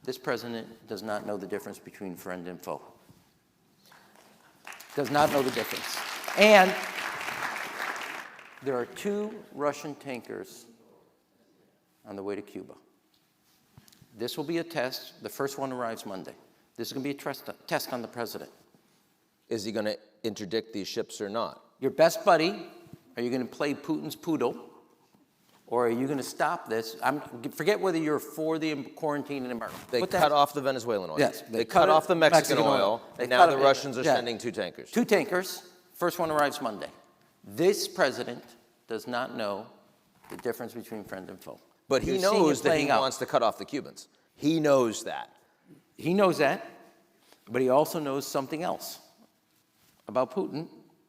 this president does not know the difference between friend and foe. Does not know the difference. And there are 2 Russian tankers on the way to Cuba. This will be a test. The first one arrives Monday. This is going to be a test on the president. Is he going to interdict these ships or not? Your best buddy, are you going to play Putin's poodle? Or are you going to stop this? Forget whether you're for the quarantine and embargo. They cut off the Venezuelan oil. Yes. They cut off the Mexican oil. And now the Russians are sending 2 tankers. 2 tankers. First one arrives Monday. This president does not know the difference between friend and foe. But he knows that he wants to cut off the Cubans. He knows that. He knows that, but he also knows something else about Putin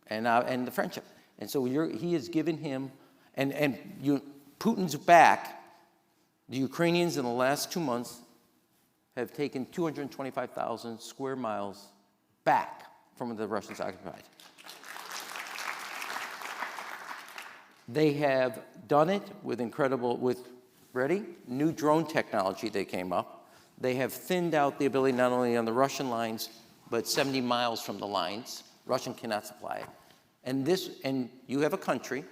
and the friendship. And so he has given him, Putin's back. The Ukrainians in the last 2 months have taken 225,000 square miles back from the Russians occupied. They have done it with new drone technology they came up. They have thinned out the ability not only on the Russian lines, but 70 miles from the lines. Russian cannot supply it. And you have a country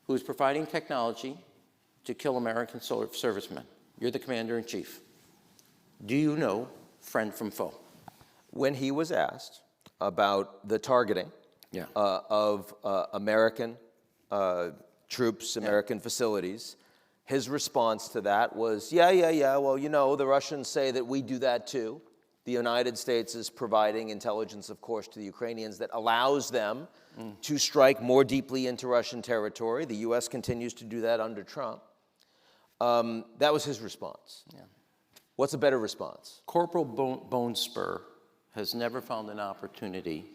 who is providing technology to kill American servicemen. You're the commander-in-chief. Do you know friend from foe? When he was asked about the targeting of American troops, American facilities, his response to that was, well, you know, the Russians say that we do that too. The United States is providing intelligence, of course, to the Ukrainians that allows them to strike more deeply into Russian territory. The U.S. continues to do that under Trump. That was his response. Yeah. What's a better response? Corporal Bone Spur has never found an opportunity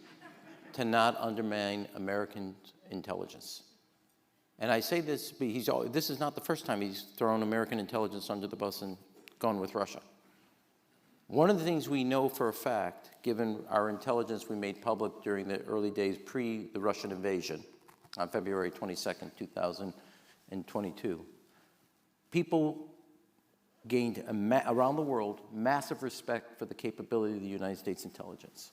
to not undermine American intelligence. And I say this, but this is not the first time he's thrown American intelligence under the bus and gone with Russia. One of the things we know for a fact, given our intelligence we made public during the early days pre the Russian invasion on February 22nd, 2022, people gained, around the world, massive respect for the capability of the United States intelligence.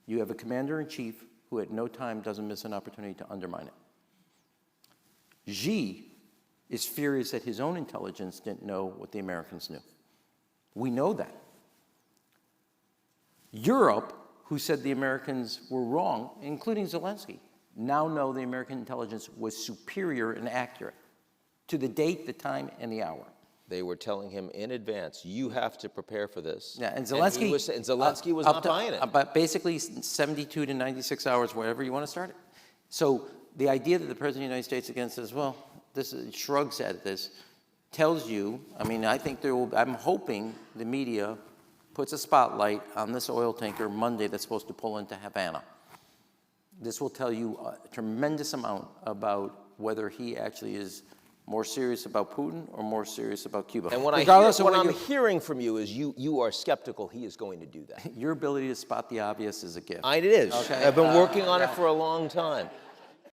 You have a commander-in-chief who at no time doesn't miss an opportunity to undermine it. Xi is furious that his own intelligence didn't know what the Americans knew. We know that. Europe, who said the Americans were wrong, including Zelensky, now know the American intelligence was superior and accurate to the date, the time, and the hour. They were telling him in advance, you have to prepare for this. Yeah, and Zelensky, Zelensky was not buying it. But basically 72 to 96 hours, wherever you want to start it. So the idea that the President of the United States again says, well, this shrugs at this, tells you, I mean, I think I'm hoping the media puts a spotlight on this oil tanker Monday that's supposed to pull into Havana. This will tell you a tremendous amount about whether he actually is more serious about Putin or more serious about Cuba. And what I'm hearing from you is you are skeptical he is going to do that. Your ability to spot the obvious is a gift. It is. Okay. I've been working on it for a long time.